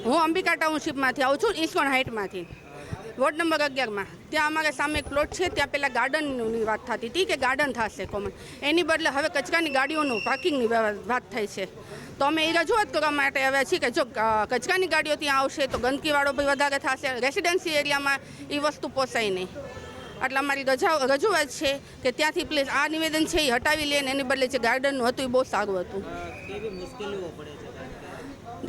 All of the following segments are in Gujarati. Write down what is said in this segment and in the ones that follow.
હું અંબિકા ટાઉનશીપમાંથી આવું છું, ઇસ્કોન હાઇટમાંથી, વોર્ડ નંબર 11માં. ત્યાં અમારે સામે એક પ્લોટ છે, ત્યાં પહેલાં ગાર્ડનની વાત થતી હતી કે ગાર્ડન થશે કોમન, એની બદલે હવે કચરાની ગાડીઓનું પાર્કિંગની વાત થાય છે. તો અમે એ રજૂઆત કરવા માટે આવ્યા છીએ કે જો કચરાની ગાડીઓ ત્યાં આવશે તો ગંદકીવાળો ભાઈ વધારે થશે, રેસિડેન્સી એરિયામાં એ વસ્તુ પોસાય નહીં. એટલે અમારી રજૂઆત છે કે ત્યાંથી પ્લીઝ આ નિવેદન છે એ હટાવી લે ને એની બદલે જે ગાર્ડનનું હતું એ બહુ સારું હતું.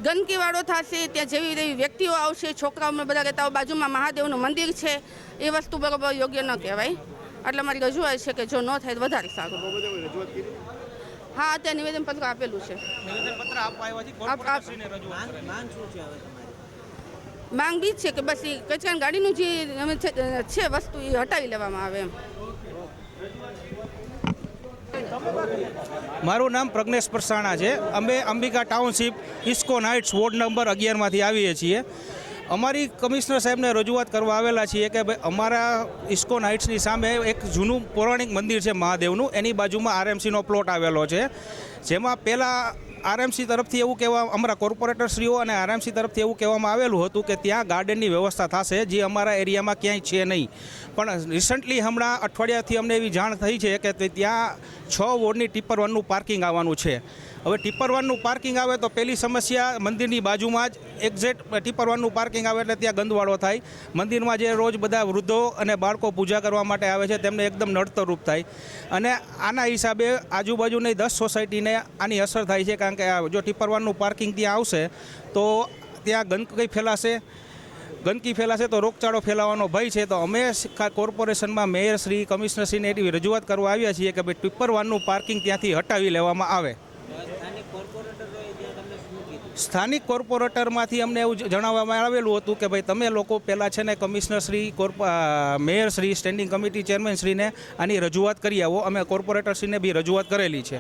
ગંદકીવાળો થશે, ત્યાં જેવી એવી વ્યક્તિઓ આવશે, છોકરાઓને બધા રહેતા હોય, બાજુમાં મહાદેવનું મંદિર છે, એ વસ્તુ બરાબર યોગ્ય ન કહેવાય. એટલે મારી રજૂઆત છે કે જો ન થાય તો વધારે સારું. હા, ત્યાં નિવેદનપત્ર આપેલું છે. માંગ બી છે કે બસ એ કચરાની ગાડીનું જે છે વસ્તુ એ હટાવી લેવામાં આવે એમ. મારું નામ પ્રજ્ઞેશ પરસાણા છે. અમે Ambika township ISKCON heights ward number 11માંથી આવીએ છીએ. અમારી કમિશનર સાહેબને રજૂઆત કરવા આવેલા છીએ કે ભાઈ અમારા ઇસ્કોન હાઇટ્સની સામે એક જૂનું પૌરાણિક મંદિર છે મહાદેવનું, એની બાજુમાં આરએમસીનો પ્લોટ આવેલો છે, જેમાં પહેલાં આરએમસી તરફથી એવું કહેવા, અમારા કોર્પોરેટરશ્રીઓ અને આરએમસી તરફથી એવું કહેવામાં આવેલું હતું કે ત્યાં ગાર્ડનની વ્યવસ્થા થશે, જે અમારા એરિયામાં ક્યાંય છે નહીં. પણ રિસન્ટલી હમણાં અઠવાડિયાથી અમને એવી જાણ થઈ છે કે ત્યાં 6 વોર્ડની ટિપ્પર 1નું પાર્કિંગ આવવાનું છે. હવે ટિપ્પર 1નું પાર્કિંગ આવે તો પહેલી સમસ્યા, મંદિરની બાજુમાં જ એક્ઝેક્ટ ટિપ્પર 1નું પાર્કિંગ આવે એટલે ત્યાં ગંદવાળો થાય. મંદિરમાં જે રોજ બધા વૃદ્ધો અને બાળકો પૂજા કરવા માટે આવે છે તેમને એકદમ નડતરરૂપ થાય. અને આના હિસાબે આજુબાજુની 10 સોસાયટીને આની અસર થાય છે, કારણ કે જો ટિપ્પર 1નું પાર્કિંગ ત્યાં આવશે તો ત્યાં ગંદકી ફેલાશે તો રોગચાળો ફેલાવાનો ભય છે. તો અમે કોર્પોરેશનમાં મેયરશ્રી, કમિશનરશ્રીને એવી રજૂઆત કરવા આવ્યા છીએ કે ભાઈ ટિપ્પર 1નું પાર્કિંગ ત્યાંથી હટાવી લેવામાં આવે. સ્થાનિક કોર્પોરેટરમાંથી અમને એવું જણાવવામાં આવેલું હતું કે ભાઈ તમે લોકો પહેલાં છે ને કમિશનરશ્રી, મેયરશ્રી, સ્ટેન્ડિંગ કમિટી ચેરમેનશ્રીને આની રજૂઆત કરી આવો. અમે કોર્પોરેટરશ્રીને બી રજૂઆત કરેલી છે.